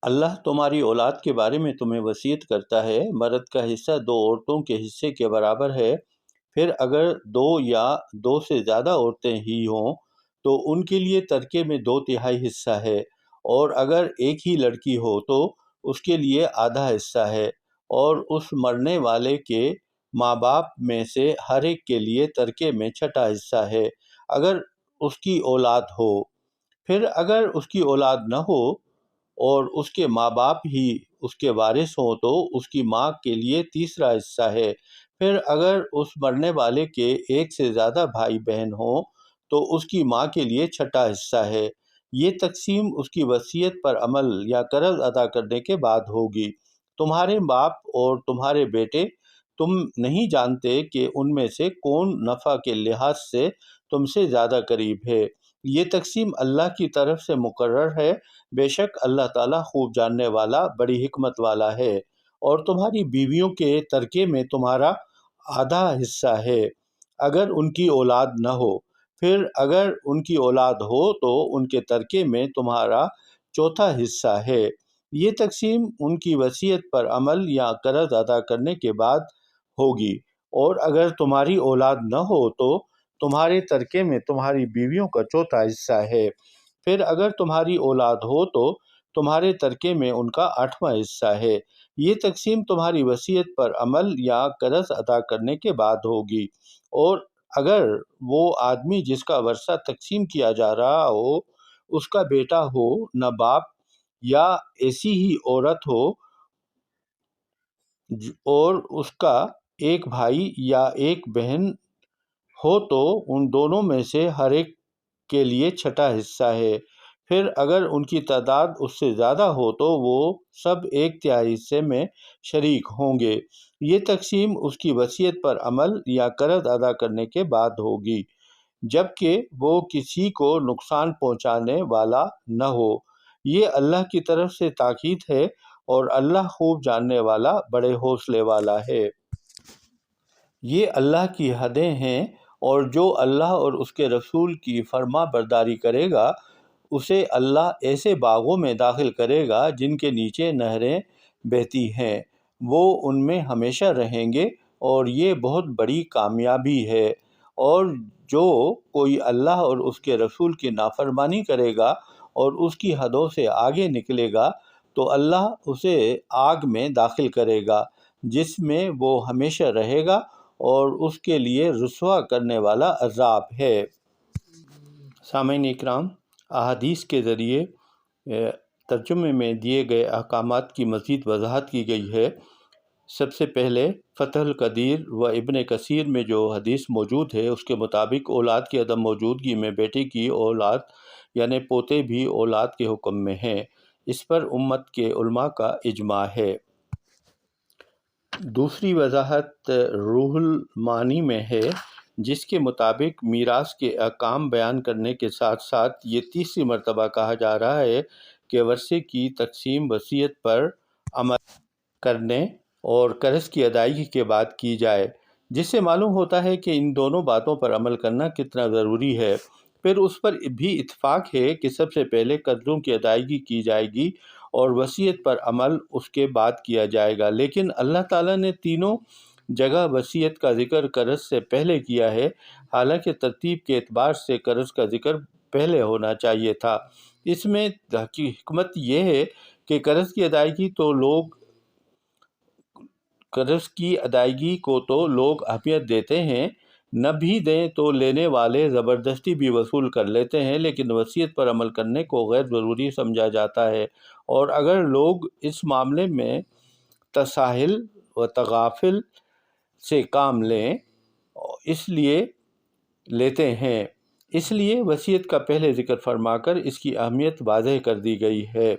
اللہ تمہاری اولاد کے بارے میں تمہیں وصیت کرتا ہے، مرد کا حصہ 2 عورتوں کے حصے کے برابر ہے۔ پھر اگر 2 یا 2 سے زیادہ عورتیں ہی ہوں تو ان کے لیے ترکے میں 2/3 حصہ ہے، اور اگر ایک ہی لڑکی ہو تو اس کے لیے آدھا حصہ ہے، اور اس مرنے والے کے ماں باپ میں سے ہر ایک کے لیے ترکے میں 1/6 حصہ ہے اگر اس کی اولاد ہو۔ پھر اگر اس کی اولاد نہ ہو اور اس کے ماں باپ ہی اس کے وارث ہوں تو اس کی ماں کے لیے تیسرا حصہ ہے۔ پھر اگر اس مرنے والے کے ایک سے زیادہ بھائی بہن ہوں تو اس کی ماں کے لیے 1/6 حصہ ہے۔ یہ تقسیم اس کی وصیت پر عمل یا قرض ادا کرنے کے بعد ہوگی۔ تمہارے باپ اور تمہارے بیٹے، تم نہیں جانتے کہ ان میں سے کون نفع کے لحاظ سے تم سے زیادہ قریب ہے۔ یہ تقسیم اللہ کی طرف سے مقرر ہے، بے شک اللہ تعالیٰ خوب جاننے والا، بڑی حکمت والا ہے۔ اور تمہاری بیویوں کے ترکے میں تمہارا آدھا حصہ ہے اگر ان کی اولاد نہ ہو۔ پھر اگر ان کی اولاد ہو تو ان کے ترکے میں تمہارا چوتھا حصہ ہے۔ یہ تقسیم ان کی وصیت پر عمل یا قرض ادا کرنے کے بعد ہوگی۔ اور اگر تمہاری اولاد نہ ہو تو تمہارے ترکے میں تمہاری بیویوں کا چوتھا حصہ ہے۔ پھر اگر تمہاری اولاد ہو تو تمہارے ترکے میں ان کا 8واں حصہ ہے۔ یہ تقسیم تمہاری وصیت پر عمل یا قرض ادا کرنے کے بعد ہوگی۔ اور اگر وہ آدمی جس کا ورثہ تقسیم کیا جا رہا ہو اس کا بیٹا ہو، نہ باپ، یا ایسی ہی عورت ہو اور اس کا ایک بھائی یا ایک بہن ہو تو ان دونوں میں سے ہر ایک کے لیے 1/6 حصہ ہے۔ پھر اگر ان کی تعداد اس سے زیادہ ہو تو وہ سب 1/3 حصے میں شریک ہوں گے۔ یہ تقسیم اس کی وصیت پر عمل یا قرض ادا کرنے کے بعد ہوگی، جبکہ وہ کسی کو نقصان پہنچانے والا نہ ہو۔ یہ اللہ کی طرف سے تاکید ہے، اور اللہ خوب جاننے والا، بڑے حوصلے والا ہے۔ یہ اللہ کی حدیں ہیں، اور جو اللہ اور اس کے رسول کی فرما برداری کرے گا اسے اللہ ایسے باغوں میں داخل کرے گا جن کے نیچے نہریں بہتی ہیں، وہ ان میں ہمیشہ رہیں گے، اور یہ بہت بڑی کامیابی ہے۔ اور جو کوئی اللہ اور اس کے رسول کی نافرمانی کرے گا اور اس کی حدوں سے آگے نکلے گا تو اللہ اسے آگ میں داخل کرے گا جس میں وہ ہمیشہ رہے گا، اور اس کے لیے رسوا کرنے والا عذاب ہے۔ سامعین اکرام، احادیث کے ذریعے ترجمے میں دیے گئے احکامات کی مزید وضاحت کی گئی ہے۔ سب سے پہلے فتح القدیر و ابن کثیر میں جو حدیث موجود ہے اس کے مطابق اولاد کی عدم موجودگی میں بیٹے کی اولاد یعنی پوتے بھی اولاد کے حکم میں ہیں۔ اس پر امت کے علماء کا اجماع ہے۔ دوسری وضاحت روح المعانی میں ہے، جس کے مطابق میراث کے احکام بیان کرنے کے ساتھ ساتھ یہ تیسری مرتبہ کہا جا رہا ہے کہ ورثے کی تقسیم وصیت پر عمل کرنے اور قرض کی ادائیگی کے بعد کی جائے، جس سے معلوم ہوتا ہے کہ ان دونوں باتوں پر عمل کرنا کتنا ضروری ہے۔ پھر اس پر بھی اتفاق ہے کہ سب سے پہلے قرضوں کی ادائیگی کی جائے گی اور وصیت پر عمل اس کے بعد کیا جائے گا، لیکن اللہ تعالیٰ نے تینوں جگہ وصیت کا ذکر قرض سے پہلے کیا ہے، حالانکہ ترتیب کے اعتبار سے قرض کا ذکر پہلے ہونا چاہیے تھا۔ اس میں حکمت یہ ہے کہ قرض کی ادائیگی کو تو لوگ اہمیت دیتے ہیں، نہ بھی دیں تو لینے والے زبردستی بھی وصول کر لیتے ہیں، لیکن وصیت پر عمل کرنے کو غیر ضروری سمجھا جاتا ہے۔ اور اگر لوگ اس معاملے میں تساہل و تغافل سے کام لیں اس لیے لیتے ہیں، اس لیے وصیت کا پہلے ذکر فرما کر اس کی اہمیت واضح کر دی گئی ہے۔